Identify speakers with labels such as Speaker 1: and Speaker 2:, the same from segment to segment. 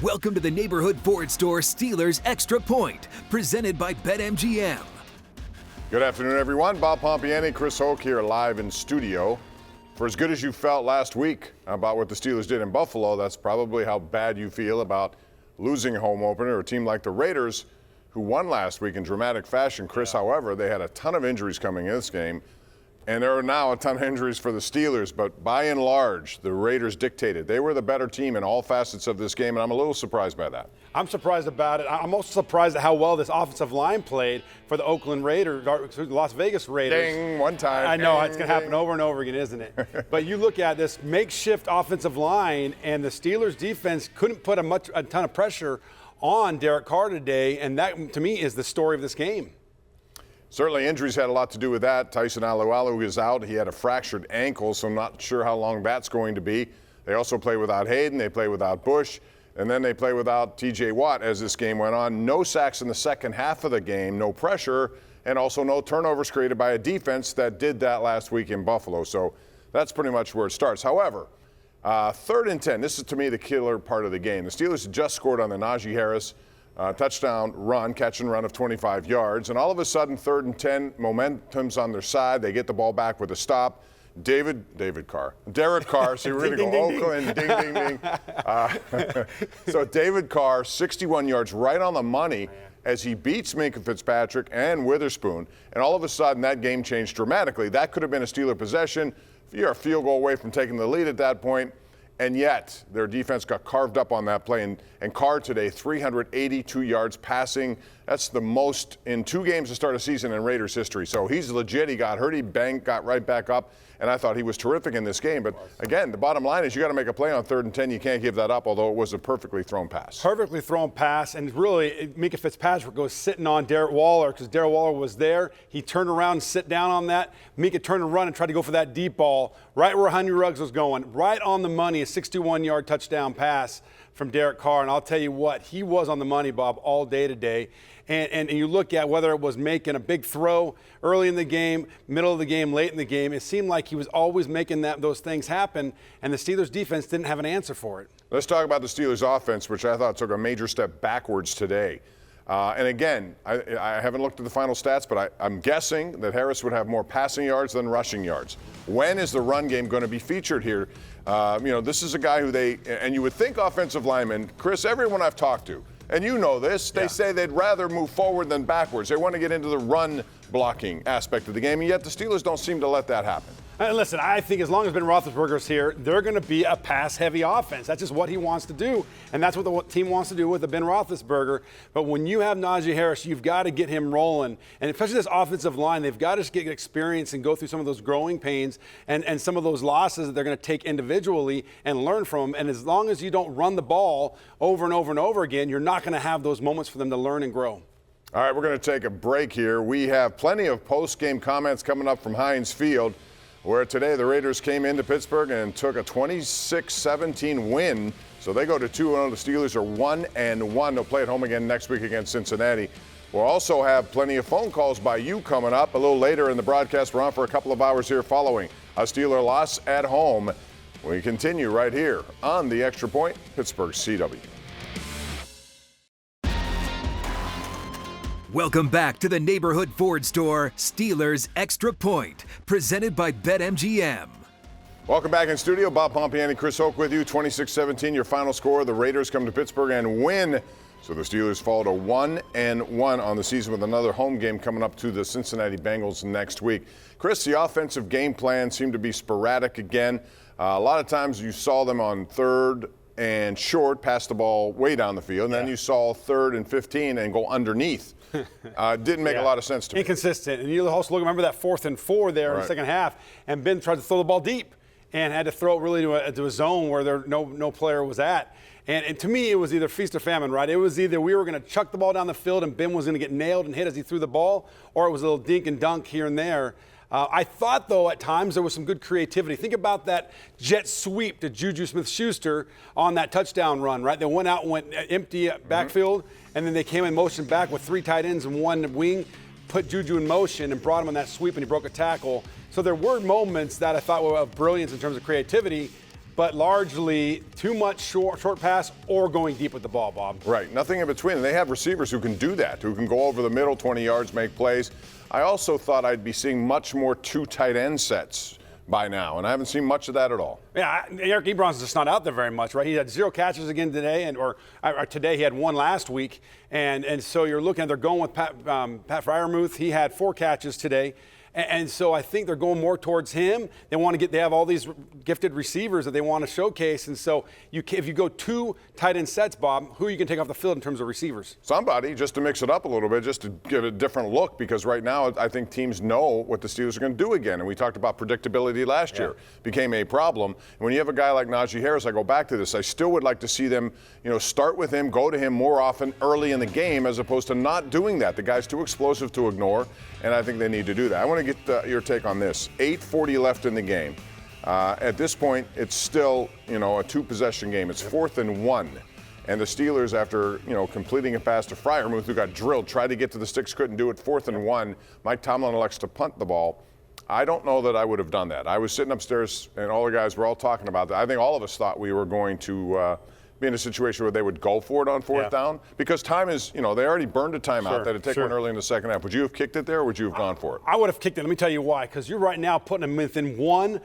Speaker 1: Welcome to the Neighborhood Ford Store Steelers Extra Point, presented by BetMGM.
Speaker 2: Good afternoon, everyone. Bob Pompeani, Chris Hoke here live in studio. For as good as you felt last week about what the Steelers did in Buffalo, that's probably how bad you feel about losing a home opener. A team like the Raiders, who won last week in dramatic fashion. Chris, however, they had a ton of injuries coming in this game, and there are now a ton of injuries for the Steelers. But by and large, the Raiders dictated. They were the better team in all facets of this game, and I'm a little surprised by that.
Speaker 3: I'm surprised about it. I'm also surprised at how well this offensive line played for the Oakland Raiders, the Las Vegas Raiders.
Speaker 2: Ding, one time.
Speaker 3: I know,
Speaker 2: ding,
Speaker 3: it's going to happen over and over again, isn't it? But you look at this makeshift offensive line, and the Steelers defense couldn't put a ton of pressure on Derek Carr today, and that, to me, is the story of this game.
Speaker 2: Certainly injuries had a lot to do with that. Tyson Alualu is out. He had a fractured ankle, so I'm not sure how long that's going to be. They also play without Hayden. They play without Bush. And then they play without T.J. Watt as this game went on. No sacks in the second half of the game, no pressure, and also no turnovers created by a defense that did that last week in Buffalo. So that's pretty much where it starts. However, 3rd and 10, this is to me the killer part of the game. The Steelers just scored on the Najee Harris touchdown run, catch and run of 25 yards. And all of a sudden, 3rd and 10, momentum's on their side. They get the ball back with a stop. Derek Carr, see, we're going to go Oakland, ding, ding, ding. So David Carr, 61 yards right on the money as he beats Minkah Fitzpatrick and Witherspoon. And all of a sudden, that game changed dramatically. That could have been a Steeler possession. You're a field goal away from taking the lead at that point. And yet, their defense got carved up on that play. And Carr today, 382 yards passing. That's the most in 2 games to start a season in Raiders history. So he's legit. He got hurt. He got right back up. And I thought he was terrific in this game. But again, the bottom line is you got to make a play on 3rd and 10. You can't give that up, although it was a perfectly thrown pass.
Speaker 3: Perfectly thrown pass. And really, Minkah Fitzpatrick goes sitting on Darren Waller because Darren Waller was there. He turned around and sit down on that. Minkah turned and run and tried to go for that deep ball right where Henry Ruggs was going. Right on the money, a 61-yard touchdown pass from Derek Carr. And I'll tell you what, he was on the money, Bob, all day today. And you look at whether it was making a big throw early in the game, middle of the game, late in the game, it seemed like he was always making those things happen, and the Steelers defense didn't have an answer for it.
Speaker 2: Let's talk about the Steelers offense, which I thought took a major step backwards today. And again, I haven't looked at the final stats, but I'm guessing that Harris would have more passing yards than rushing yards. When is the run game going to be featured here? This is a guy who and you would think offensive linemen, Chris, everyone I've talked to, and you know this, they say they'd rather move forward than backwards. They want to get into the run blocking aspect of the game, and yet the Steelers don't seem to let that happen.
Speaker 3: And listen, I think as long as Ben Roethlisberger's here, they're going to be a pass-heavy offense. That's just what he wants to do, and that's what the team wants to do with the Ben Roethlisberger. But when you have Najee Harris, you've got to get him rolling. And especially this offensive line, they've got to get experience and go through some of those growing pains and some of those losses that they're going to take individually and learn from them. And as long as you don't run the ball over and over and over again, you're not going to have those moments for them to learn and grow.
Speaker 2: All right, we're going to take a break here. We have plenty of post-game comments coming up from Heinz Field, where today the Raiders came into Pittsburgh and took a 26-17 win. So they go to 2-0. The Steelers are 1-1. They'll play at home again next week against Cincinnati. We'll also have plenty of phone calls by you coming up a little later in the broadcast. We're on for a couple of hours here following a Steeler loss at home. We continue right here on the Extra Point, Pittsburgh CW.
Speaker 1: Welcome back to the Neighborhood Ford Store Steelers Extra Point, presented by BetMGM.
Speaker 2: Welcome back in studio. Bob Pompeani, Chris Hoke with you. 26-17, your final score. The Raiders come to Pittsburgh and win. So the Steelers fall to 1-1 on the season with another home game coming up to the Cincinnati Bengals next week. Chris, the offensive game plan seemed to be sporadic again. A lot of times you saw them on 3rd and short, pass the ball way down the field, and then you saw 3rd and 15 and go underneath. Didn't make a lot of sense to me.
Speaker 3: Inconsistent. And you also remember that 4th and 4 there in the second half, and Ben tried to throw the ball deep and had to throw it really to a zone where no player was at. And to me, it was either feast or famine, right? It was either we were going to chuck the ball down the field and Ben was going to get nailed and hit as he threw the ball, or it was a little dink and dunk here and there. I thought, though, at times there was some good creativity. Think about that jet sweep to Juju Smith-Schuster on that touchdown run, right? They went out and went empty backfield, and then they came in motion back with 3 tight ends and 1 wing, put Juju in motion and brought him on that sweep, and he broke a tackle. So there were moments that I thought were of brilliance in terms of creativity. but largely too much short pass or going deep with the ball, Bob.
Speaker 2: Right, nothing in between. And they have receivers who can do that, who can go over the middle 20 yards, make plays. I also thought I'd be seeing much more 2 tight end sets by now, and I haven't seen much of that at all.
Speaker 3: Yeah, Eric Ebron's just not out there very much, right? He had 0 catches again today, or today he had 1 last week, and so you're looking at they're going with Pat Freiermuth. He had 4 catches today. And so I think they're going more towards him. They have all these gifted receivers that they want to showcase. And so if you go 2 tight end sets, Bob, who are you going to take off the field in terms of receivers?
Speaker 2: Somebody, just to mix it up a little bit, just to give it a different look, because right now I think teams know what the Steelers are going to do again. And we talked about predictability last year. Became a problem. And when you have a guy like Najee Harris, I go back to this, I still would like to see them, start with him, go to him more often early in the game as opposed to not doing that. The guy's too explosive to ignore, and I think they need to do that. I want to get your take on this. 8:40 left in the game. At this point, it's still, a 2-possession game. It's 4th and 1. And the Steelers, after, completing a pass to Freiermuth, who got drilled, tried to get to the sticks, couldn't do it. 4th and 1. Mike Tomlin elects to punt the ball. I don't know that I would have done that. I was sitting upstairs, and all the guys were all talking about that. I think all of us thought we were going to be in a situation where they would go for it on 4th down, because time is, they already burned a timeout. They had to take one early in the second half. Would you have kicked it there, or would you have gone for it?
Speaker 3: I would have kicked it. Let me tell you why. Because you're right now putting them within 1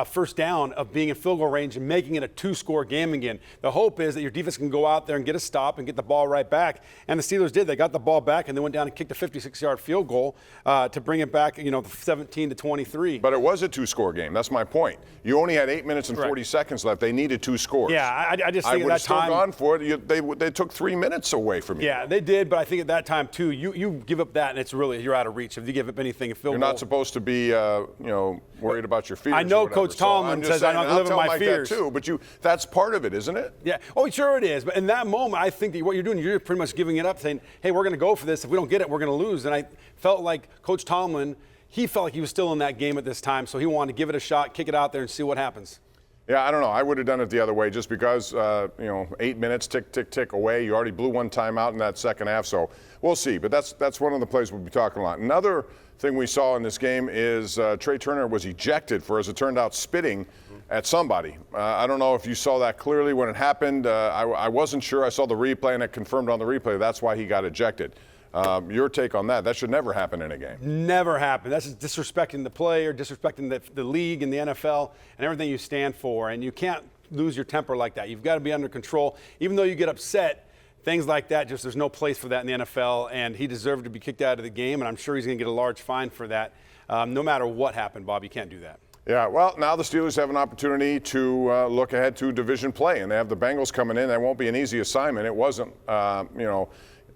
Speaker 3: first down of being in field goal range and making it a 2-score game again. The hope is that your defense can go out there and get a stop and get the ball right back. And the Steelers did. They got the ball back and they went down and kicked a 56-yard field goal to bring it back, 17-23.
Speaker 2: But it was a 2-score game. That's my point. You only had 8 minutes and 40 seconds left. They needed 2 scores.
Speaker 3: Yeah, I just think
Speaker 2: I
Speaker 3: at
Speaker 2: would
Speaker 3: that
Speaker 2: have still
Speaker 3: time
Speaker 2: gone for it. They took 3 minutes away from you.
Speaker 3: Yeah, they did. But I think at that time too, you give up that and it's really you're out of reach. If you give up anything, a field goal.
Speaker 2: You're not supposed to be, worried about your fears.
Speaker 3: I know Coach Tomlin says I'm not living my fears.
Speaker 2: That too, but that's part of it, isn't it?
Speaker 3: Yeah. Oh, sure it is. But in that moment, I think that what you're doing, you're pretty much giving it up, saying, hey, we're going to go for this. If we don't get it, we're going to lose. And I felt like Coach Tomlin, he felt like he was still in that game at this time, so he wanted to give it a shot, kick it out there, and see what happens.
Speaker 2: Yeah, I don't know. I would have done it the other way just because, 8 minutes, tick, tick, tick away. You already blew 1 timeout in that second half, so we'll see. But that's one of the plays we'll be talking about. Another thing we saw in this game is Trey Turner was ejected for, as it turned out, spitting at somebody. I don't know if you saw that clearly when it happened. I wasn't sure. I saw the replay, and it confirmed on the replay. That's why he got ejected. Your take on that? That should never happen in a game.
Speaker 3: Never happen. That's disrespecting the player, disrespecting the league and the NFL and everything you stand for. And you can't lose your temper like that. You've got to be under control. Even though you get upset, things like that, there's no place for that in the NFL. And he deserved to be kicked out of the game, and I'm sure he's going to get a large fine for that. No matter what happened, Bob, you can't do that.
Speaker 2: Yeah, well, now the Steelers have an opportunity to look ahead to division play, and they have the Bengals coming in. That won't be an easy assignment. It wasn't,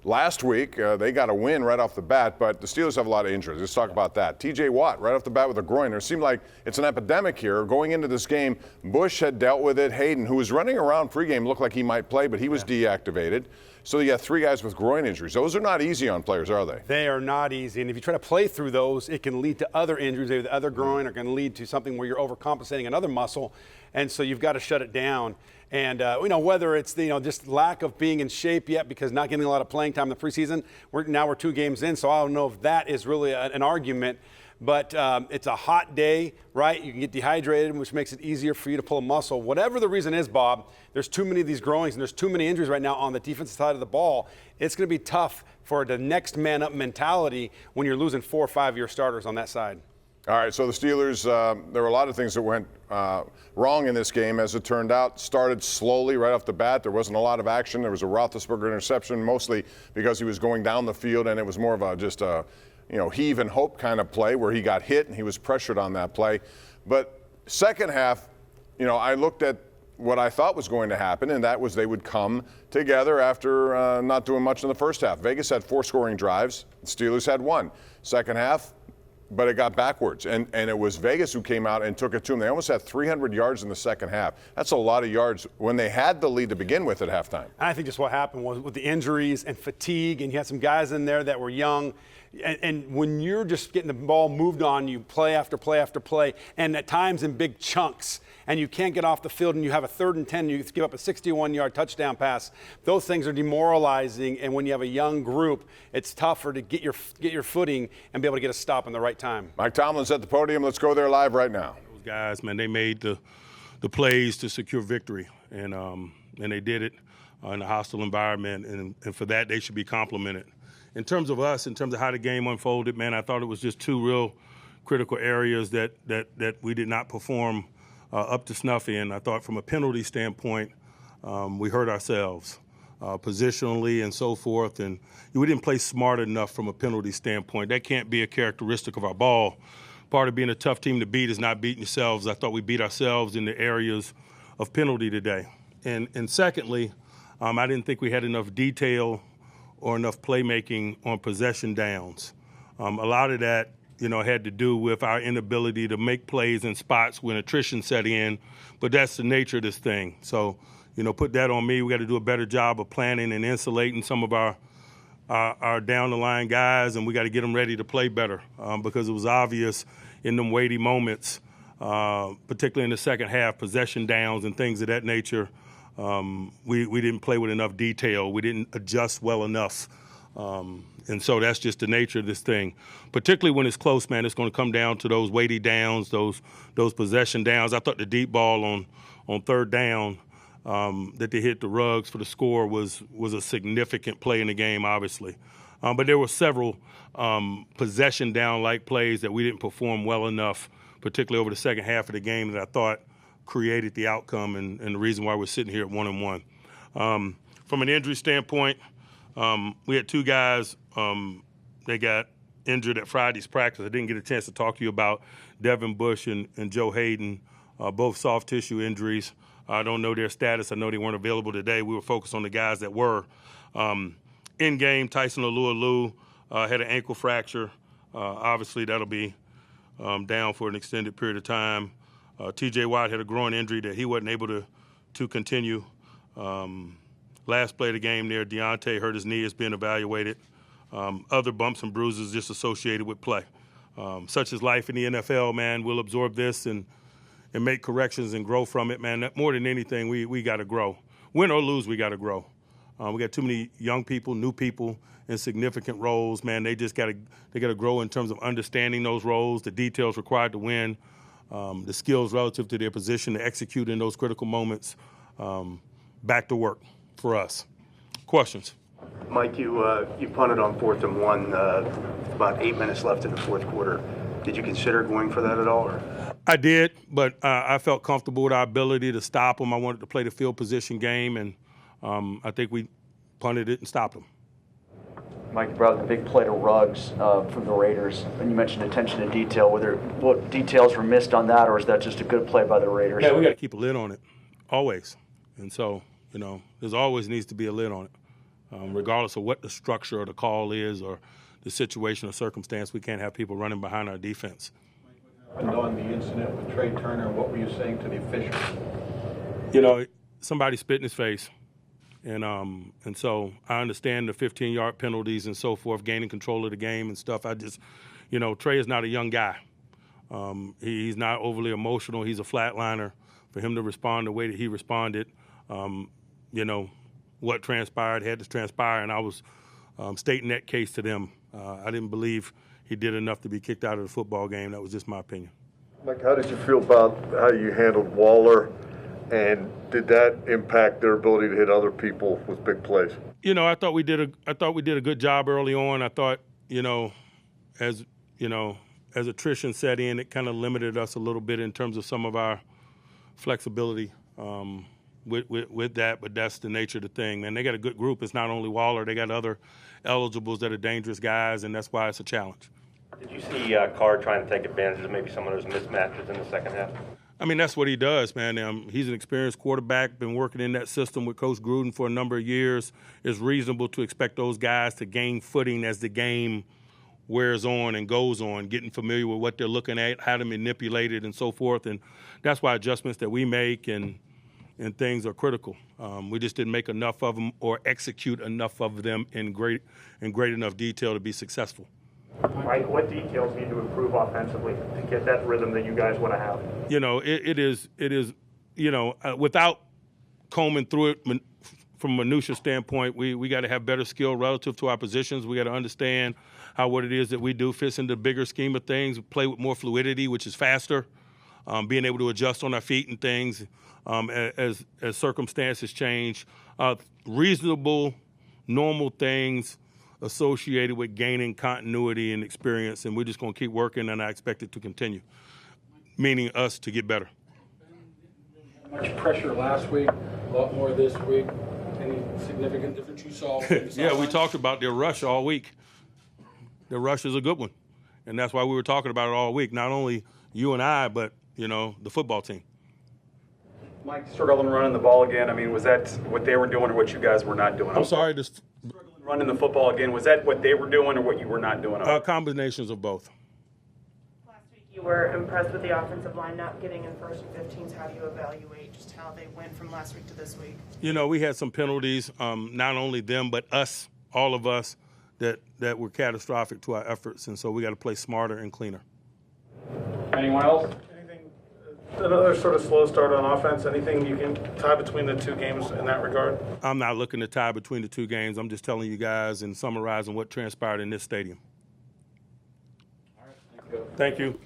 Speaker 2: last week, they got a win right off the bat, but the Steelers have a lot of injuries. Let's talk about that. TJ Watt, right off the bat with a groin. It seemed like it's an epidemic here. Going into this game, Bush had dealt with it. Hayden, who was running around pregame, looked like he might play, but he was deactivated. So you got 3 guys with groin injuries. Those are not easy on players, are they?
Speaker 3: They are not easy. And if you try to play through those, it can lead to other injuries. Maybe the other groin are going to lead to something where you're overcompensating another muscle. And so you've got to shut it down. And, whether it's just lack of being in shape yet because not getting a lot of playing time in the preseason, we're 2 games in, so I don't know if that is really an argument. But it's a hot day, right? You can get dehydrated, which makes it easier for you to pull a muscle. Whatever the reason is, Bob, there's too many of these groins and there's too many injuries right now on the defensive side of the ball. It's going to be tough for the next man up mentality when you're losing 4 or 5 year starters on that side.
Speaker 2: All right, so the Steelers, there were a lot of things that went wrong in this game, as it turned out. Started slowly right off the bat. There wasn't a lot of action. There was a Roethlisberger interception, mostly because he was going down the field, and it was more of just a heave and hope kind of play where he got hit and he was pressured on that play. But second half, I looked at what I thought was going to happen, and that was they would come together after not doing much in the first half. Vegas had 4 scoring drives. The Steelers had 1. Second half, but it got backwards. And it was Vegas who came out and took it to them. They almost had 300 yards in the second half. That's a lot of yards when they had the lead to begin with at halftime.
Speaker 3: I think just what happened was with the injuries and fatigue, and you had some guys in there that were young. And when you're just getting the ball moved on you play after play after play, and at times in big chunks, and you can't get off the field and you have a 3rd and 10, you give up a 61-yard touchdown pass, those things are demoralizing. And when you have a young group, it's tougher to get your footing and be able to get a stop in the right time.
Speaker 2: Mike Tomlin's at the podium. Let's go there live right now.
Speaker 4: Those guys, man, they made the the plays to secure victory, and they did it in a hostile environment, and for that they should be complimented. In terms of us, in terms of how the game unfolded, man, I thought it was just two real critical areas that we did not perform up to snuff in. I thought from a penalty standpoint, we hurt ourselves positionally and so forth, and we didn't play smart enough from a penalty standpoint. That can't be a characteristic of our ball. Part of being a tough team to beat is not beating yourselves. I thought we beat ourselves in the areas of penalty today. And secondly, I didn't think we had enough detail or enough playmaking on possession downs. A lot of that, had to do with our inability to make plays in spots when attrition set in, but that's the nature of this thing. So, put that on me. We got to do a better job of planning and insulating some of our down-the-line guys, and we got to get them ready to play better because it was obvious in them weighty moments, particularly in the second half, possession downs and things of that nature. We didn't play with enough detail. We didn't adjust well enough. And so that's just the nature of this thing. Particularly when it's close, man, it's going to come down to those weighty downs, those possession downs. I thought the deep ball on third down that they hit the Ruggs for the score was a significant play in the game, obviously. But there were several possession down-like plays that we didn't perform well enough, particularly over the second half of the game, that I thought created the outcome and the reason why we're sitting here at 1-1. From an injury standpoint, we had two guys they got injured at Friday's practice. I didn't get a chance to talk to you about Devin Bush and Joe Hayden, both soft tissue injuries. I don't know their status. I know they weren't available today. We were focused on the guys that were. In game, Tyson Alualu had an ankle fracture. Obviously, that'll be down for an extended period of time. T.J. Watt had a groin injury that he wasn't able to continue. Last play of the game there, Deontay hurt his knee, is being evaluated. Other bumps and bruises just associated with play. Such is life in the NFL, man. We'll absorb this and make corrections and grow from it, man. More than anything, we got to grow. Win or lose, we got to grow. We got too many young people, new people in significant roles, man. They got to grow in terms of understanding those roles, the details required to win, the skills relative to their position to execute in those critical moments. Back to work for us. Questions?
Speaker 5: Mike, you punted on 4th and 1, about 8 minutes left in the fourth quarter. Did you consider going for that at all? Or?
Speaker 4: I did, but I felt comfortable with our ability to stop them. I wanted to play the field position game, and I think we punted it and stopped them.
Speaker 6: Mike, you brought up the big play to Ruggs from the Raiders, and you mentioned attention to detail. What details were missed on that, or is that just a good play by the Raiders?
Speaker 4: Yeah, we got to keep a lid on it, always. And so, there's always needs to be a lid on it, regardless of what the structure or the call is or the situation or circumstance. We can't have people running behind our defense.
Speaker 7: What happened on the incident with Trey Turner? What were you saying to the officials?
Speaker 4: Somebody spit in his face. And so I understand the 15-yard penalties and so forth, gaining control of the game and stuff. I just, Trey is not a young guy. He's not overly emotional. He's a flatliner. For him to respond the way that he responded, what transpired had to transpire, and I was stating that case to them. I didn't believe he did enough to be kicked out of the football game. That was just my opinion.
Speaker 8: Mike, how did you feel about how you handled Waller, and did that impact their ability to hit other people with big plays?
Speaker 4: I thought we did a good job early on. I thought, as attrition set in, it kind of limited us a little bit in terms of some of our flexibility with that, but that's the nature of the thing. Man, they got a good group. It's not only Waller. They got other eligibles that are dangerous guys, and that's why it's a challenge.
Speaker 9: Did you see Carr trying to take advantage of maybe some of those mismatches in the second half?
Speaker 4: I mean, that's what he does, man. He's an experienced quarterback, been working in that system with Coach Gruden for a number of years. It's reasonable to expect those guys to gain footing as the game wears on and goes on, getting familiar with what they're looking at, how to manipulate it and so forth. And that's why adjustments that we make and things are critical. We just didn't make enough of them or execute enough of them in great enough detail to be successful.
Speaker 10: Mike, what details need to improve offensively to get that rhythm that you guys want to have?
Speaker 4: It is, without combing through it from a minutia standpoint, we got to have better skill relative to our positions. We got to understand how what it is that we do fits into the bigger scheme of things, play with more fluidity, which is faster. being able to adjust on our feet and things as circumstances change. Reasonable, normal things associated with gaining continuity and experience, and we're just going to keep working, and I expect it to continue, meaning us to get better.
Speaker 11: Much pressure last week, a lot more this week. Any significant difference you saw?
Speaker 4: Yeah, we talked about their rush all week. Their rush is a good one, and that's why we were talking about it all week. Not only you and I, but the football team.
Speaker 12: Mike, struggling running the ball again. I mean, was that what they were doing or what you guys were not doing?
Speaker 4: I'm sorry.
Speaker 12: Struggling running the football again. Was that what they were doing or what you were not doing?
Speaker 4: Combinations of both.
Speaker 13: Last week you were impressed with the offensive line not getting in first and 15s. How do you evaluate just how they went from last week to this week?
Speaker 4: We had some penalties, not only them, but us, all of us, that were catastrophic to our efforts, and so we got to play smarter and cleaner.
Speaker 12: Anyone else?
Speaker 14: Another sort of slow start on offense. Anything you can tie between the two games in that regard?
Speaker 4: I'm not looking to tie between the two games. I'm just telling you guys and summarizing what transpired in this stadium.
Speaker 12: All right,
Speaker 4: thank you.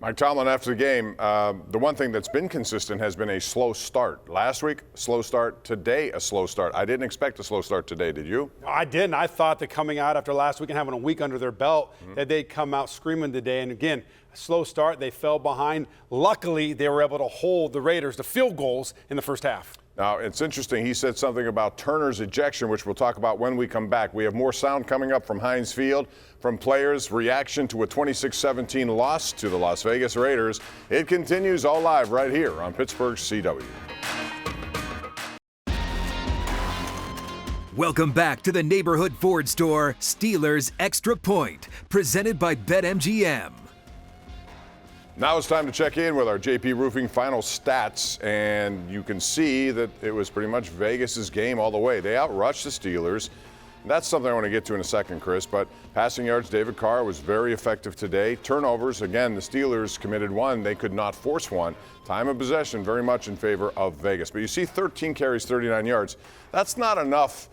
Speaker 2: Mike Tomlin after the game, the one thing that's been consistent has been a slow start. Last week, slow start. Today, a slow start. I didn't expect a slow start today, did you?
Speaker 3: No, I didn't. I thought that coming out after last week and having a week under their belt, that they'd come out screaming today. And again, a slow start. They fell behind. Luckily, they were able to hold the Raiders to field goals in the first half.
Speaker 2: Now, it's interesting. He said something about Turner's ejection, which we'll talk about when we come back. We have more sound coming up from Heinz Field, from players' reaction to a 26-17 loss to the Las Vegas Raiders. It continues all live right here on Pittsburgh CW.
Speaker 1: Welcome back to the Neighborhood Ford Store Steelers Extra Point, presented by BetMGM.
Speaker 2: Now it's time to check in with our JP Roofing final stats, and you can see that it was pretty much Vegas's game all the way. They outrushed the Steelers. That's something I want to get to in a second, Chris, but passing yards, David Carr was very effective today. Turnovers, again, the Steelers committed one. They could not force one. Time of possession very much in favor of Vegas. But you see 13 carries, 39 yards. That's not enough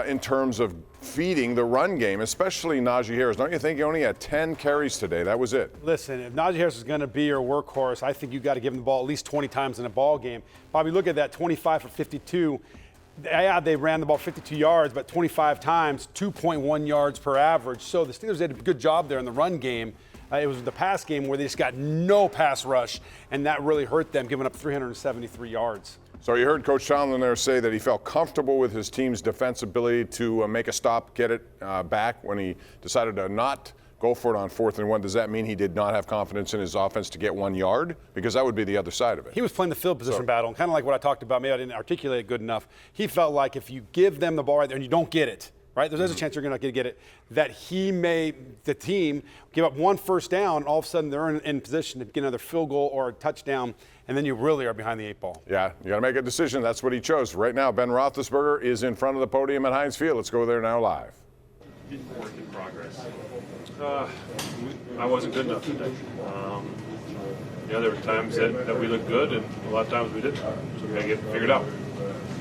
Speaker 2: in terms of feeding the run game, especially Najee Harris. Don't you think he only had 10 carries today? That was it.
Speaker 3: Listen, if Najee Harris is going to be your workhorse, I think you've got to give him the ball at least 20 times in a ball game. Bobby, look at that, 25 for 52. Yeah, they ran the ball 52 yards, but 25 times, 2.1 yards per average. So the Steelers did a good job there in the run game. It was the pass game where they just got no pass rush, and that really hurt them, giving up 373 yards.
Speaker 2: So you heard Coach Tomlin there say that he felt comfortable with his team's defense ability to make a stop, get it back when he decided to not go for it on 4th and 1. Does that mean he did not have confidence in his offense to get 1 yard? Because that would be the other side of it.
Speaker 3: He was playing the field position battle, kind of like what I talked about. Maybe I didn't articulate it good enough. He felt like if you give them the ball right there and you don't get it, right? There's a chance you're not going to get it. That the team, give up 1 first down, and all of a sudden they're in position to get another field goal or a touchdown, and then you really are behind the 8 ball.
Speaker 2: Yeah, you got to make a decision. That's what he chose. Right now, Ben Roethlisberger is in front of the podium at Heinz Field. Let's go there now live.
Speaker 15: Work in progress. I wasn't good enough today. There were times that we looked good, and a lot of times we didn't. So we got to get it figured out.
Speaker 16: You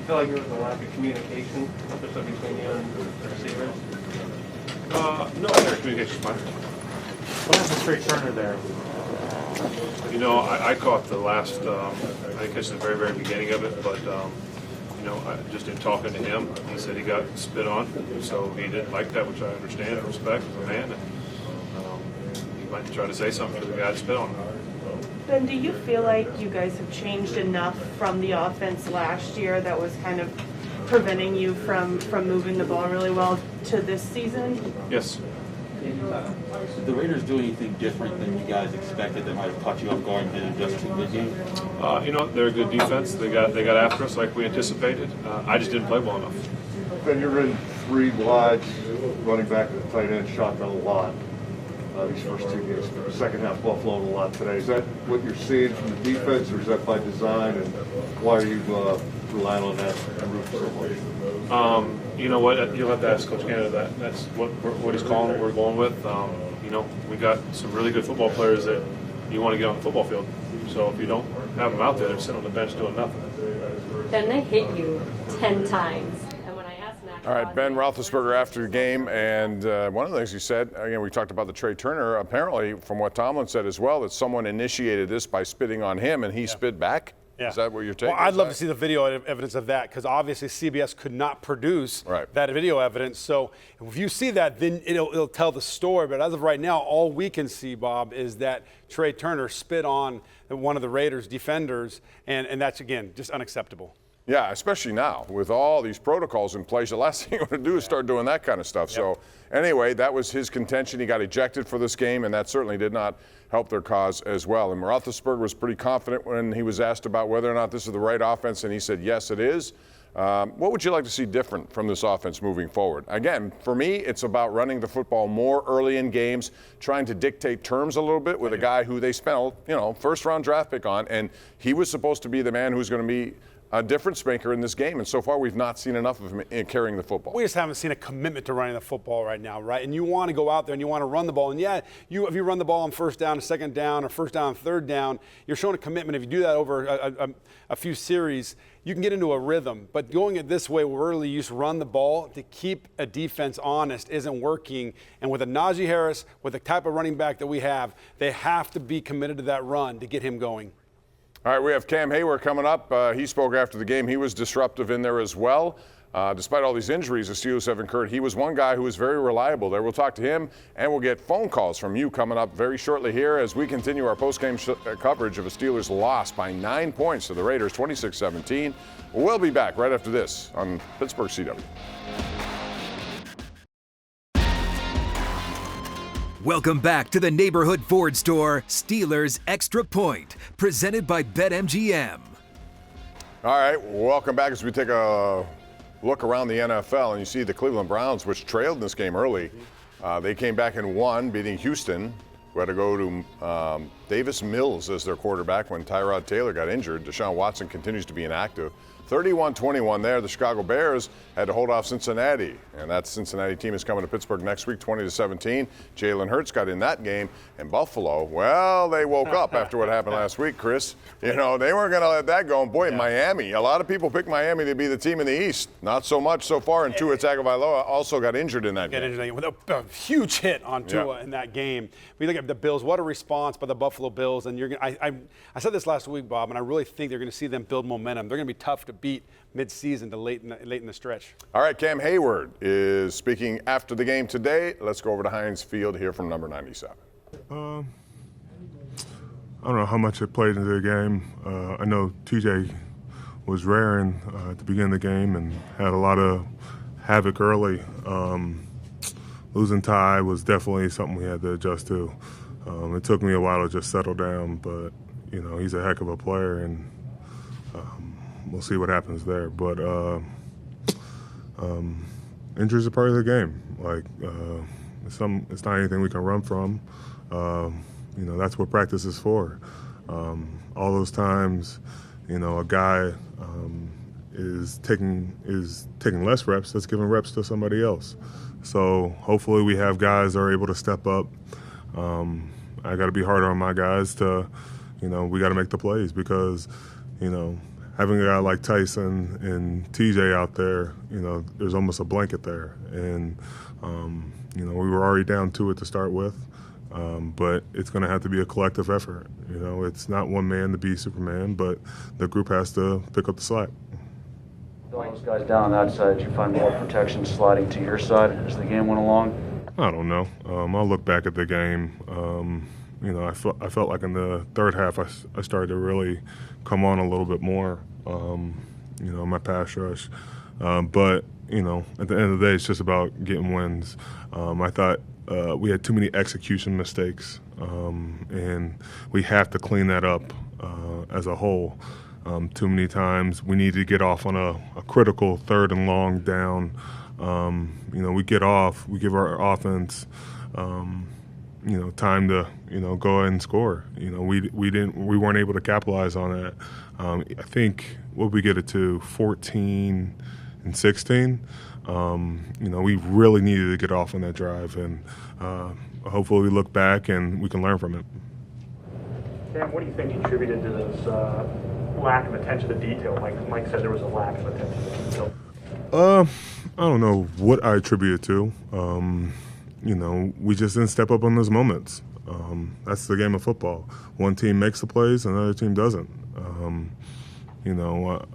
Speaker 16: feel like there was a lack of communication, especially between you and the receivers?
Speaker 15: No, their communication's fine.
Speaker 16: What happened to Trey Turner there?
Speaker 15: I caught the last, I think it's the very, very beginning of it, but, just in talking to him, he said he got spit on, so he didn't like that, which I understand and respect as a man, and he might try to say something to the guy that spit on him.
Speaker 13: Ben, do you feel like you guys have changed enough from the offense last year that was kind of preventing you from moving the ball really well to this season?
Speaker 15: Yes.
Speaker 17: Did the Raiders do anything different than you guys expected that might have caught you off guard and did adjust to the game?
Speaker 15: They're a good defense. They got after us like we anticipated. I just didn't play well enough.
Speaker 8: Ben, you're in 3 wides, running back and tight end, shotgun a lot. These first 2 games. The second half, Buffalo a lot today. Is that what you're seeing from the defense, or is that by design? And why are you relying on that group so much?
Speaker 15: You know what? You'll have to ask Coach Canada that. That's what he's calling, what we're going with. We got some really good football players that you want to get on the football field. So if you don't have them out there, they're sitting on the bench doing nothing.
Speaker 18: Then they hit you 10 times. And when I asked Mac
Speaker 2: All right, Ben Roethlisberger after the game, and one of the things he said, again, we talked about the Trey Turner, apparently, from what Tomlin said as well, that someone initiated this by spitting on him, and he spit back?
Speaker 3: Yeah.
Speaker 2: Is that what you're taking?
Speaker 3: Well, I'd love to see the video evidence of that, because obviously CBS could not produce that video evidence. So if you see that, then it'll tell the story. But as of right now, all we can see, Bob, is that Trey Turner spit on one of the Raiders' defenders, and that's, again, just unacceptable.
Speaker 2: Yeah, especially now with all these protocols in place. The last thing you want to do is start doing that kind of stuff. So anyway, that was his contention. He got ejected for this game, and that certainly did not help their cause as well. And Roethlisberger was pretty confident when he was asked about whether or not this is the right offense, and he said, yes, it is. What would you like to see different from this offense moving forward? Again, for me, it's about running the football more early in games, trying to dictate terms a little bit with a guy who they spent, first-round draft pick on, and he was supposed to be the man who's going to be a difference maker in this game, and so far we've not seen enough of him in carrying the football.
Speaker 3: We just haven't seen a commitment to running the football right now, right? And you want to go out there and you want to run the ball. And if you run the ball on first down, second down, or first down, third down, you're showing a commitment. If you do that over a few series, you can get into a rhythm. But going it this way, where really you just run the ball to keep a defense honest isn't working. And with a Najee Harris, with the type of running back that we have, they have to be committed to that run to get him going.
Speaker 2: All right, we have Cam Heyward coming up. He spoke after the game. He was disruptive in there as well. Despite all these injuries the Steelers have incurred, he was one guy who was very reliable there. We'll talk to him, and we'll get phone calls from you coming up very shortly here as we continue our postgame coverage of a Steelers loss by 9 points to the Raiders, 26-17. We'll be back right after this on Pittsburgh CW.
Speaker 1: Welcome back to the Neighborhood Ford Store Steelers Extra Point, presented by BetMGM.
Speaker 2: All right, welcome back as we take a look around the NFL, and you see the Cleveland Browns, which trailed this game early. They came back and won, beating Houston, who had to go to Davis Mills as their quarterback when Tyrod Taylor got injured. Deshaun Watson continues to be inactive. 31-21 there. The Chicago Bears had to hold off Cincinnati, and that Cincinnati team is coming to Pittsburgh next week, 20-17. Jalen Hurts got in that game, and Buffalo, well, they woke up after what happened last week, Chris. They weren't going to let that go. And boy, Miami, a lot of people picked Miami to be the team in the East. Not so much so far, and Tua Tagovailoa also got injured in that game.
Speaker 3: With a huge hit on Tua in that game. We look at the Bills, what a response by the Buffalo Bills. And I said this last week, Bob, and I really think they're going to see them build momentum. They're going to be tough to beat mid-season to late in the stretch.
Speaker 2: All right, Cam Heyward is speaking after the game today. Let's go over to Heinz Field here from number 97.
Speaker 18: I don't know how much it played into the game. I know TJ was raring at the beginning of the game and had a lot of havoc early. Losing Ty was definitely something we had to adjust to. It took me a while to just settle down, but he's a heck of a player, and we'll see what happens there. But injuries are part of the game. It's not anything we can run from. That's what practice is for. All those times, a guy is taking less reps. Let's give him reps to somebody else. So hopefully we have guys that are able to step up. I got to be harder on my guys to, we got to make the plays because, having a guy like Tyson and TJ out there, there's almost a blanket there. And, we were already down to it to start with, but it's going to have to be a collective effort. It's not one man to be Superman, but the group has to pick up the slack.
Speaker 6: All those guys down on that side, did you find more protection sliding to your side as the game went along?
Speaker 18: I don't know. I'll look back at the game. I felt like in the third half I started to really come on a little bit more, my pass rush. But, at the end of the day, it's just about getting wins. I thought we had too many execution mistakes, and we have to clean that up as a whole. Too many times we need to get off on a critical third and long down. We get off, we give our offense, time to, go ahead and score. We weren't able to capitalize on that. I think what we get it to 14 and 16. We really needed to get off on that drive, and hopefully we look back and we can learn from it.
Speaker 10: Cam, what do you think contributed to this lack of attention to detail? Mike said there was a lack of attention to detail.
Speaker 18: I don't know what I attribute it to. You know, we just didn't step up on those moments. That's the game of football. One team makes the plays, another team doesn't. You know,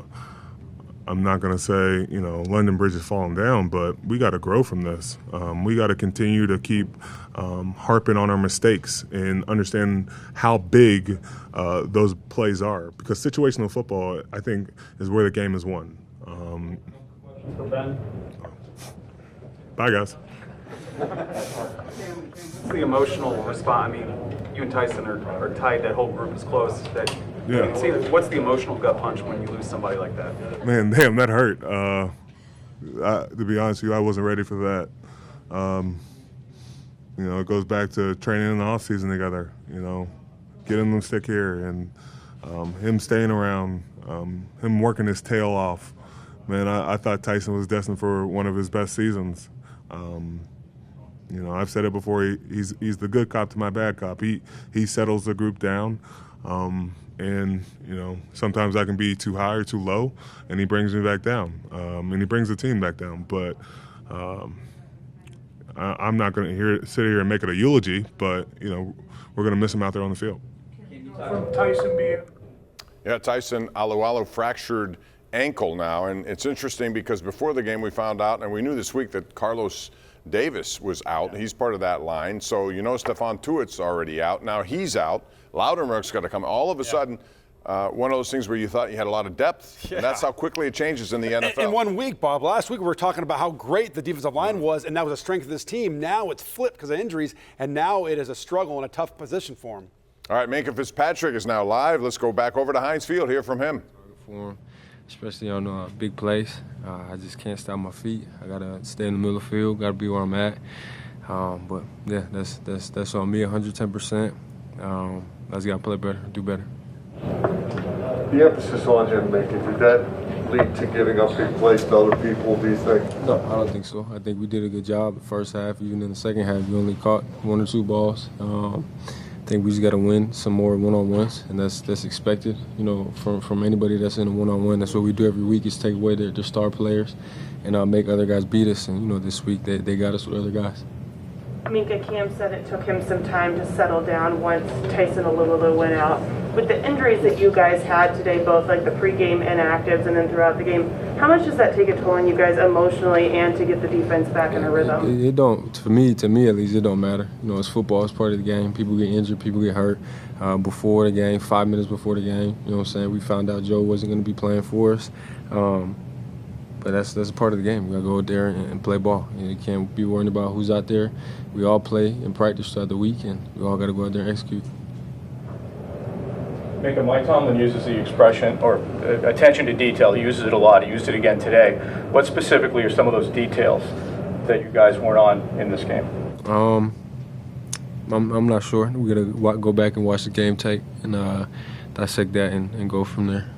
Speaker 18: I'm not going to say, you know, London Bridge is falling down, but we got to grow from this. We got to continue to keep harping on our mistakes and understand how big those plays are. Because situational football, I think, is where the game is won. Bye, guys.
Speaker 12: What's the emotional response? I mean, you and Tyson are tight. That whole group is close. What's the emotional gut punch when you lose somebody like that?
Speaker 18: Man, damn, that hurt. To be honest with you, I wasn't ready for that. You know, it goes back to training in the offseason together, you know, getting them stick here and him staying around, him working his tail off. Man, I thought Tyson was destined for one of his best seasons. You know, I've said it before. He's the good cop to my bad cop. He settles the group down, and you know, sometimes I can be too high or too low, and he brings me back down, and he brings the team back down. But I'm not going to sit here and make it a eulogy. But you know, we're going to miss him out there on the field.
Speaker 14: From Tyson being.
Speaker 2: Yeah, Tyson Alualu fractured ankle now, and it's interesting because before the game we found out, and we knew this week that Carlos Davis was out. He's part of that line. So you know Stephon Tuitt's already out. Now he's out. Loudermilk's got to come. All of a sudden, one of those things where you thought you had a lot of depth. And that's how quickly it changes in the NFL.
Speaker 3: In 1 week, Bob. Last week we were talking about how great the defensive line was, and that was a strength of this team. Now it's flipped because of injuries, and now it is a struggle and a tough position for him.
Speaker 2: All right, Minkah Fitzpatrick is now live. Let's go back over to Heinz Field, hear from him.
Speaker 19: Especially on big plays. I just can't stop my feet. I gotta stay in the middle of the field. Gotta be where I'm at. But yeah, that's on me 110%. I just gotta play better, do better.
Speaker 8: The emphasis on him, Minkah, did that lead to giving up big plays to other people? Do you think?
Speaker 19: No, I don't think so. I think we did a good job the first half. Even in the second half, we only caught 1 or 2 balls. I think we just got to win some more one-on-ones, and that's expected. You know, from anybody that's in a one-on-one. That's what we do every week is take away their star players and make other guys beat us. And you know, this week they got us with other guys.
Speaker 13: Minkah, Cam said it took him some time to settle down once Tyson Alualu went out. With the injuries that you guys had today, both like the pregame inactives and then throughout the game, how much does that take a toll on you guys emotionally and to get the defense back in a rhythm?
Speaker 19: It don't, to me at least, it don't matter. You know, it's football, it's part of the game. People get injured, people get hurt. Before the game, 5 minutes before the game, you know what I'm saying, we found out Joe wasn't going to be playing for us. But that's a part of the game. We gotta go out there and play ball. You can't be worried about who's out there. We all play and practice throughout the week, and we all gotta go out there and execute.
Speaker 10: Minkah, Mike Tomlin uses the expression, or attention to detail. He uses it a lot. He used it again today. What specifically are some of those details that you guys weren't on in this game?
Speaker 19: I'm not sure. We gotta go back and watch the game tape and dissect that and go from there.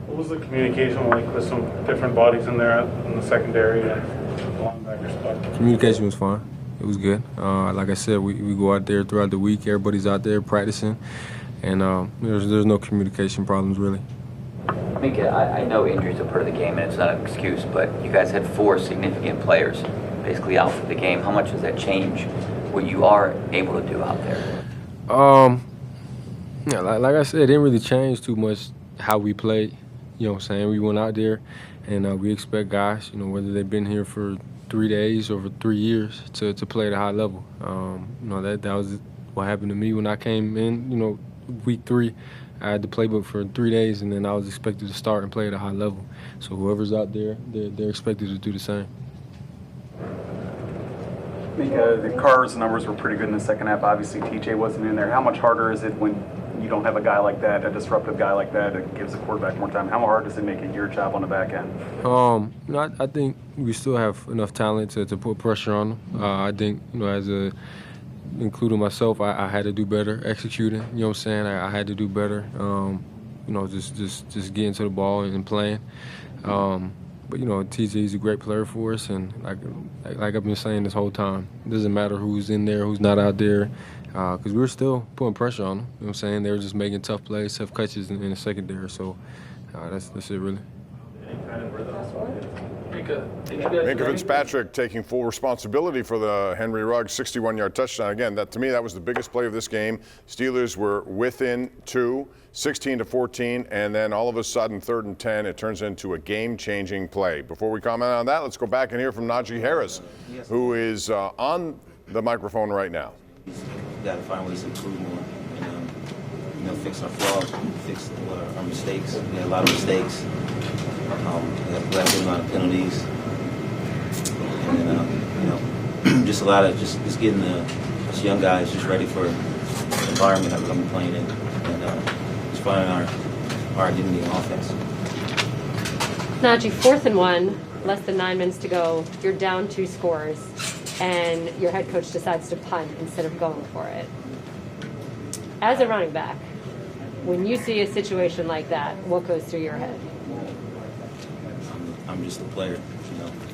Speaker 14: What was the communication like with some different bodies in there in the secondary and the linebacker spot?
Speaker 19: Communication was fine. It was good. Like I said, we go out there throughout the week. Everybody's out there practicing, and there's no communication problems really.
Speaker 20: Minkah, I know injuries are part of the game and it's not an excuse, but you guys had 4 significant players basically out for the game. How much does that change what you are able to do out there?
Speaker 19: Yeah, like I said, it didn't really change too much how we played. You know what I'm saying? We went out there, and we expect guys, you know, whether they've been here for 3 days or for 3 years, to play at a high level. You know, that was what happened to me when I came in. You know, week 3, I had the playbook for 3 days, and then I was expected to start and play at a high level. So whoever's out there, they're expected to do the same.
Speaker 12: Minkah, the Carr's numbers were pretty good in the second half. Obviously, TJ wasn't in there. How much harder is it when you don't have a guy like that, a disruptive guy like that gives the quarterback more time? How hard does it make it your job on the back end?
Speaker 19: You know, I think we still have enough talent to put pressure on them. I think, you know, including myself, I had to do better executing. You know what I'm saying? I had to do better. You know, just getting to the ball and playing. But you know, TJ's a great player for us, and like I've been saying this whole time, it doesn't matter who's in there, who's not out there, because we were still putting pressure on them. You know what I'm saying? They were just making tough plays, tough catches in the secondary. So that's it, really.
Speaker 10: Any kind of rhythm?
Speaker 2: Minkah Fitzpatrick taking full responsibility for the Henry Ruggs 61-yard touchdown. Again, to me, that was the biggest play of this game. Steelers were within 2, 16-14, and then all of a sudden, 3rd and 10, it turns into a game-changing play. Before we comment on that, let's go back and hear from Najee Harris, who is on the microphone right now.
Speaker 21: We got to find ways to improve more and, fix our flaws, fix our mistakes. We had a lot of mistakes. We had a lot of penalties. And then, just a lot of just getting us young guys just ready for the environment that we're going to be playing in. And just finding our identity in offense.
Speaker 22: Najee, 4th and 1, less than 9 minutes to go. You're down 2 scores, and your head coach decides to punt instead of going for it. As a running back, when you see a situation like that, what goes through your head?
Speaker 21: I'm just a player.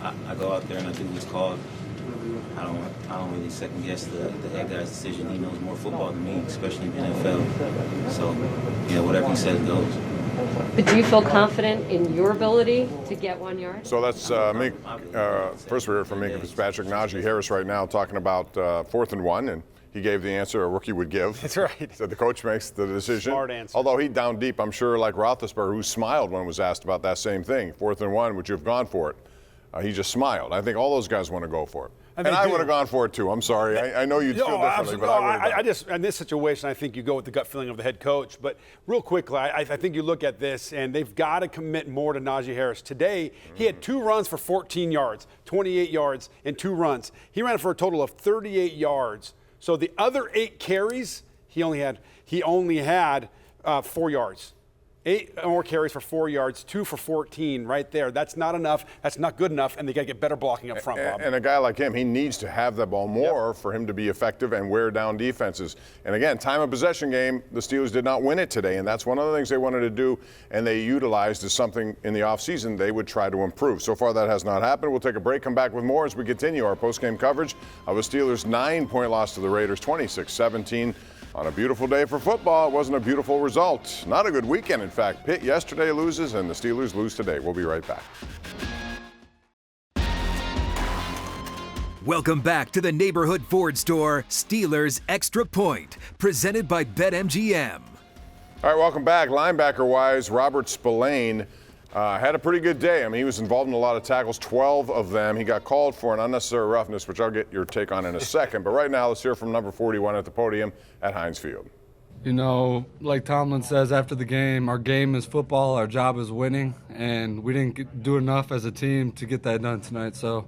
Speaker 21: I go out there and I do what's called. I don't really second guess the head guy's decision. He knows more football than me, especially in the NFL. So, whatever he says goes.
Speaker 22: But do you feel confident in your ability to get 1 yard?
Speaker 2: So that's first we heard from Minkah Fitzpatrick. Najee Harris right now talking about 4th and 1, and he gave the answer a rookie would give.
Speaker 3: That's right.
Speaker 2: Said the coach makes the decision.
Speaker 3: Smart answer.
Speaker 2: Although he down deep, I'm sure, like Roethlisberger, who smiled when was asked about that same thing. 4th and 1, would you have gone for it? He just smiled. I think all those guys want to go for it. And I would have gone for it too. I'm sorry. I know you'd feel differently, but I
Speaker 3: just in this situation, I think you go with the gut feeling of the head coach. But real quickly, I think you look at this, and they've got to commit more to Najee Harris. Today, he had 2 runs for 14 yards, 28 yards, and 2 runs. He ran for a total of 38 yards. So the other 8 carries, he only had 4 yards. 8 more carries for 4 yards, 2 for 14 right there. That's not enough. That's not good enough, and they got to get better blocking up front, Rob.
Speaker 2: And a guy like him, he needs to have the ball more for him to be effective and wear down defenses. And again, time of possession game, the Steelers did not win it today, and that's one of the things they wanted to do, and they utilized as something in the offseason they would try to improve. So far, that has not happened. We'll take a break, come back with more as we continue our postgame coverage of a Steelers 9-point loss to the Raiders, 26-17. On a beautiful day for football, it wasn't a beautiful result. Not a good weekend, in fact. Pitt yesterday loses, and the Steelers lose today. We'll be right back.
Speaker 1: Welcome back to the Neighborhood Ford Store Steelers Extra Point, presented by BetMGM.
Speaker 2: All right, welcome back. Linebacker-wise, Robert Spillane had a pretty good day. I mean, he was involved in a lot of tackles, 12 of them. He got called for an unnecessary roughness, which I'll get your take on in a second. But right now, let's hear from number 41 at the podium at Heinz Field.
Speaker 23: Like Tomlin says after the game, our game is football, our job is winning, and we didn't do enough as a team to get that done tonight. So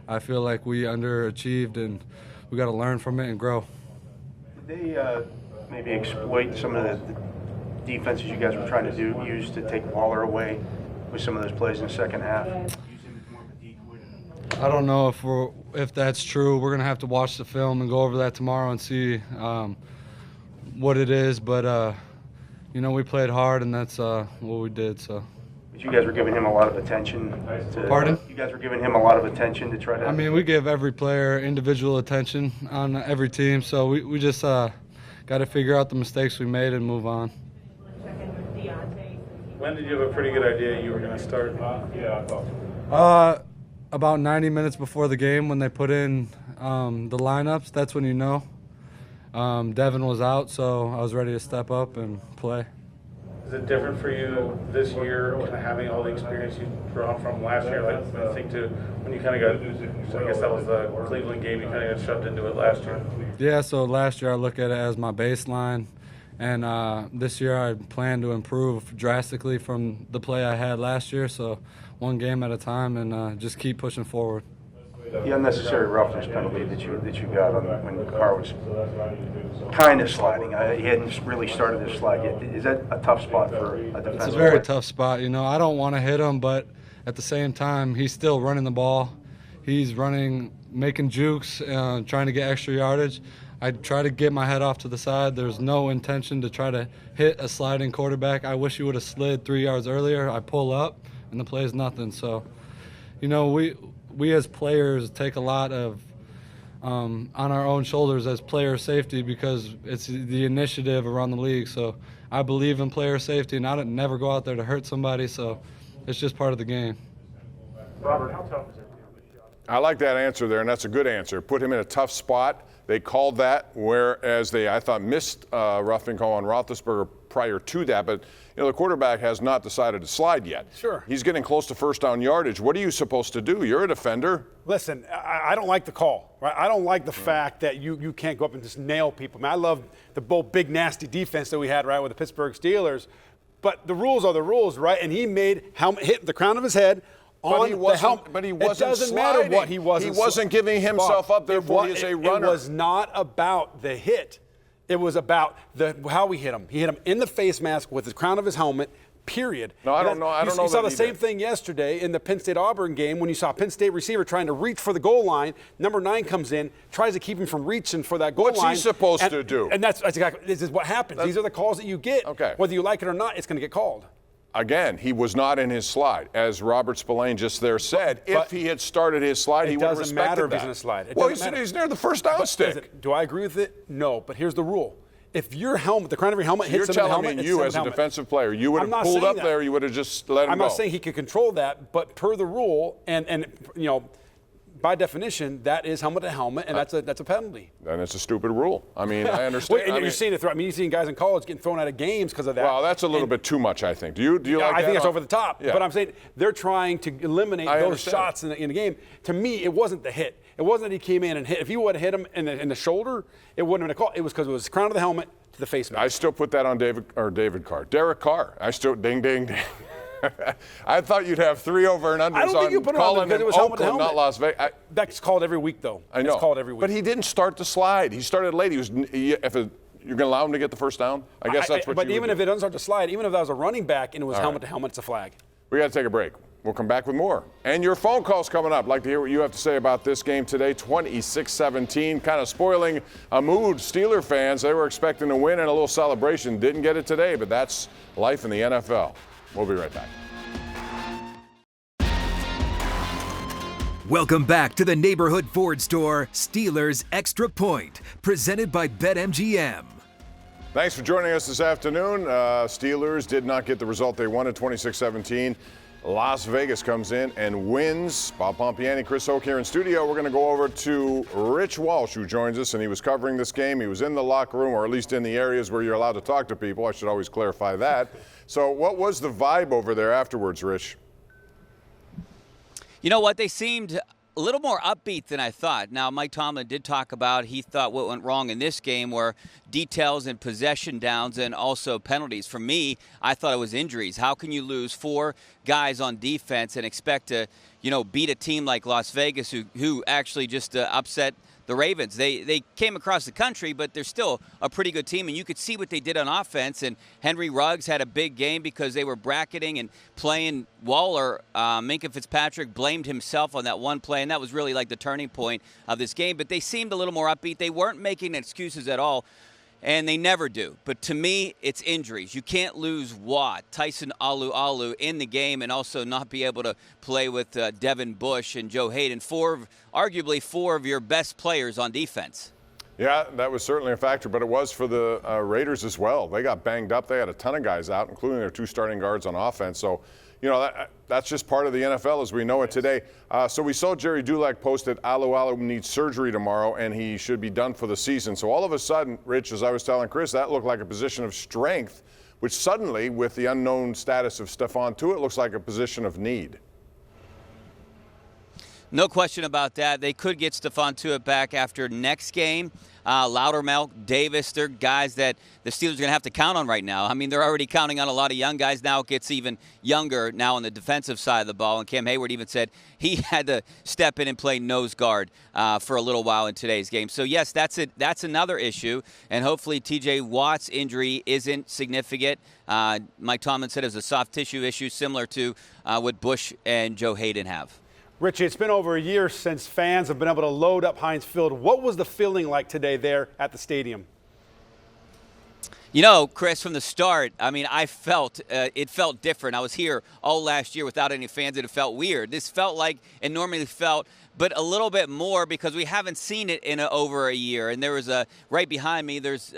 Speaker 23: I feel like we underachieved, and we got to learn from it and grow.
Speaker 5: Did they maybe exploit some of the defenses you guys were trying to use to take Waller away with some of those plays in the second half?
Speaker 23: I don't know if that's true. We're going to have to watch the film and go over that tomorrow and see what it is. But, we played hard, and that's what we did. So.
Speaker 5: But you guys were giving him a lot of attention.
Speaker 23: Pardon?
Speaker 5: You guys were giving him a lot of attention to try to.
Speaker 23: I mean, we give every player individual attention on every team. So we just got to figure out the mistakes we made and move on.
Speaker 14: When did you have a pretty good idea you were going to start?
Speaker 23: About 90 minutes before the game when they put in the lineups. That's when you know. Devin was out, so I was ready to step up and play.
Speaker 14: Is it different for you this year, kind of having all the experience you brought from last year? Like, I think when you kind of got, I guess that was the Cleveland game, you kind of got shoved into it last year.
Speaker 23: Yeah, so last year I look at it as my baseline. And this year I plan to improve drastically from the play I had last year. So one game at a time and just keep pushing forward.
Speaker 5: The unnecessary roughness penalty that you got when the car was kind of sliding. He hadn't really started to slide yet. Is that a tough spot for a defensive
Speaker 23: It's a very tough spot. I don't want to hit him, but at the same time, he's still running the ball. He's running, making jukes, trying to get extra yardage. I try to get my head off to the side. There's no intention to try to hit a sliding quarterback. I wish he would have slid 3 yards earlier. I pull up, and the play is nothing. So, we as players take a lot of on our own shoulders as player safety because it's the initiative around the league. So I believe in player safety, and I don't never go out there to hurt somebody. So it's just part of the game.
Speaker 14: Robert, how tough is it?
Speaker 2: I like that answer there, and that's a good answer. Put him in a tough spot. They called that, whereas they, I thought, missed roughing call on Roethlisberger prior to that. But, you know, the quarterback has not decided to slide yet.
Speaker 3: Sure.
Speaker 2: He's getting close to first down yardage. What are you supposed to do? You're a defender.
Speaker 3: Listen, I don't like the call, right? I don't like the fact that you can't go up and just nail people. I mean, I love the bold, big, nasty defense that we had, right, with the Pittsburgh Steelers. But the rules are the rules, right? And he made hit the crown of his head on the helmet.
Speaker 2: But he wasn't
Speaker 3: It doesn't
Speaker 2: sliding.
Speaker 3: matter what he wasn't.
Speaker 2: He wasn't giving himself up, therefore he is a runner.
Speaker 3: It was not about the hit. It was about how he hit him. He hit him in the face mask with the crown of his helmet, period.
Speaker 2: No, I don't know. I don't know.
Speaker 3: You saw the same thing yesterday in the Penn State-Auburn game when you saw a Penn State receiver trying to reach for the goal line. Number 9 comes in, tries to keep him from reaching for that goal line.
Speaker 2: What's he supposed to do?
Speaker 3: And that's exactly, this is what happens. These are the calls that you get.
Speaker 2: Okay.
Speaker 3: Whether you like it or not, it's going to get called.
Speaker 2: Again, he was not in his slide. As Robert Spillane just there said, if he had started his slide, he would have respected that.
Speaker 3: It doesn't matter if he's in a slide.
Speaker 2: Well, he's near the first down stick.
Speaker 3: Do I agree with it? No, but here's the rule. If your helmet, the crown of your helmet hits him in the helmet,
Speaker 2: you're telling me you, as a defensive player, you would have pulled up there, you would have just let him go.
Speaker 3: I'm not saying he could control that, but per the rule, and you know, by definition, that is helmet to helmet, and that's a penalty.
Speaker 2: And it's a stupid rule. I mean, I understand.
Speaker 3: And you're seeing it. You've seen guys in college getting thrown out of games because of that.
Speaker 2: Well, that's a little bit too much, I think. Do you like that?
Speaker 3: I think that's over the top.
Speaker 2: Yeah.
Speaker 3: But I'm saying they're trying to eliminate those shots in the game. To me, it wasn't the hit. It wasn't that he came in and hit. If he would have hit him in the shoulder, it wouldn't have been a call. It was because it was the crown of the helmet to the face mask.
Speaker 2: I still put that on Derek Carr. I still ding, ding, ding. I thought you'd have 3 over and unders.
Speaker 3: I don't think you put it on because it was helmet to helmet.
Speaker 2: Not Las Vegas.
Speaker 3: That's called every week, though.
Speaker 2: I know.
Speaker 3: It's called every week.
Speaker 2: But he didn't start the slide. He started late. You're going to allow him to get the first down? I guess that's what
Speaker 3: But
Speaker 2: you
Speaker 3: even if it doesn't start to slide, even if that was a running back and it was helmet to helmet, it's a flag.
Speaker 2: We got to take a break. We'll come back with more. And your phone calls coming up. I'd like to hear what you have to say about this game today. 26-17, kind of spoiling a mood. Steeler fans, they were expecting to win and a little celebration. Didn't get it today, but that's life in the NFL. We'll be right back.
Speaker 1: Welcome back to the Neighborhood Ford Store Steelers Extra Point, presented by BetMGM.
Speaker 2: Thanks for joining us this afternoon. Steelers did not get the result they wanted, 26-17. Las Vegas comes in and wins. Bob Pompeani, Chris Hoke here in studio. We're going to go over to Rich Walsh, who joins us, and he was covering this game. He was in the locker room, or at least in the areas where you're allowed to talk to people. I should always clarify that. So what was the vibe over there afterwards, Rich?
Speaker 7: You know what? They seemed a little more upbeat than I thought. Now, Mike Tomlin did talk about he thought what went wrong in this game were details and possession downs and also penalties. For me, I thought it was injuries. How can you lose 4 guys on defense and expect to, beat a team like Las Vegas who actually just upset the Ravens? They came across the country, but they're still a pretty good team, and you could see what they did on offense. And Henry Ruggs had a big game because they were bracketing and playing Waller. Minkah Fitzpatrick blamed himself on that one play, and that was really like the turning point of this game. But they seemed a little more upbeat. They weren't making excuses at all, and they never do. But to me, it's injuries. You can't lose Watt, Tyson Alu in the game, and also not be able to play with Devin Bush and Joe Hayden, arguably 4 of your best players on defense.
Speaker 2: Yeah, that was certainly a factor, but it was for the Raiders as well. They got banged up. They had a ton of guys out, including their 2 starting guards on offense. So, that's just part of the NFL as we know it today. So we saw Jerry Dulac post that Alu needs surgery tomorrow, and he should be done for the season. So all of a sudden, Rich, as I was telling Chris, that looked like a position of strength, which suddenly, with the unknown status of Stephon Tuitt, looks like a position of need.
Speaker 7: No question about that. They could get Stephon Tuitt back after next game. Loudermilk, Davis, they're guys that the Steelers are going to have to count on right now. I mean, they're already counting on a lot of young guys. Now it gets even younger now on the defensive side of the ball. And Cam Heyward even said he had to step in and play nose guard for a little while in today's game. So, yes, that's it. That's another issue. And hopefully T.J. Watt's injury isn't significant. Mike Tomlin said it was a soft tissue issue similar to what Bush and Joe Hayden have.
Speaker 3: Richie, it's been over a year since fans have been able to load up Heinz Field. What was the feeling like today there at the stadium?
Speaker 7: Chris, from the start, I felt it felt different. I was here all last year without any fans, and it felt weird. This felt like it normally felt, but a little bit more because we haven't seen it in over a year. And there was right behind me, there's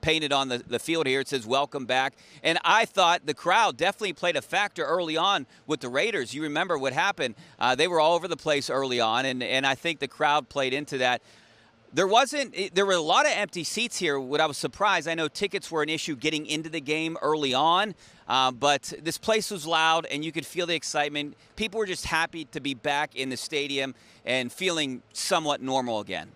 Speaker 7: painted on the field here. It says welcome back. And I thought the crowd definitely played a factor early on with the Raiders. You remember what happened. They were all over the place early on, and I think the crowd played into that. There were a lot of empty seats here. What I was surprised, I know tickets were an issue getting into the game early on, but this place was loud and you could feel the excitement. People were just happy to be back in the stadium and feeling somewhat normal again.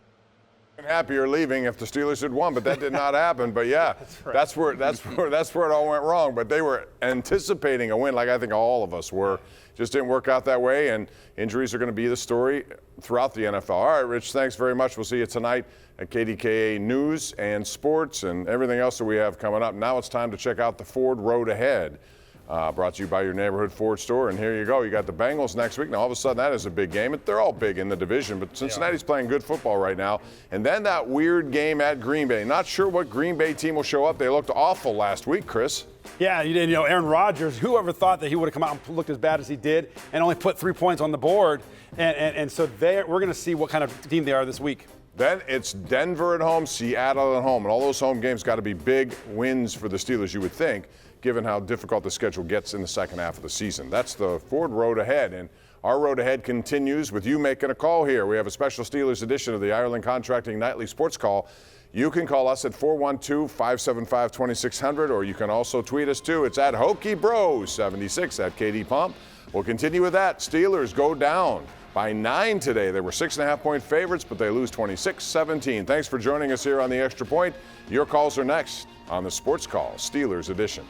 Speaker 2: Happier leaving if the Steelers had won, but that did not happen. But yeah, that's where it all went wrong. But they were anticipating a win, like I think all of us were. Just didn't work out that way, and injuries are going to be the story throughout the NFL. All right, Rich, thanks very much. We'll see you tonight at KDKA News and Sports and everything else that we have coming up. Now it's time to check out the Ford Road Ahead. Brought to you by your neighborhood Ford store. And here you go. You got the Bengals next week. Now, all of a sudden, that is a big game. They're all big in the division, but Cincinnati's playing good football right now. And then that weird game at Green Bay. Not sure what Green Bay team will show up. They looked awful last week, Chris.
Speaker 3: Yeah, you did. Aaron Rodgers, whoever thought that he would have come out and looked as bad as he did and only put 3 points on the board. And so we're going to see what kind of team they are this week.
Speaker 2: Then it's Denver at home, Seattle at home. And all those home games got to be big wins for the Steelers, you would think, given how difficult the schedule gets in the second half of the season. That's the Ford Road Ahead. And our road ahead continues with you making a call here. We have a special Steelers edition of the Ireland Contracting Nightly Sports Call. You can call us at 412-575-2600, or you can also tweet us too. It's at HokeyBros76 at KD Pump. We'll continue with that. Steelers go down by 9 today. They were 6.5-point favorites, but they lose 26-17. Thanks for joining us here on the Extra Point. Your calls are next on the Sports Call Steelers edition.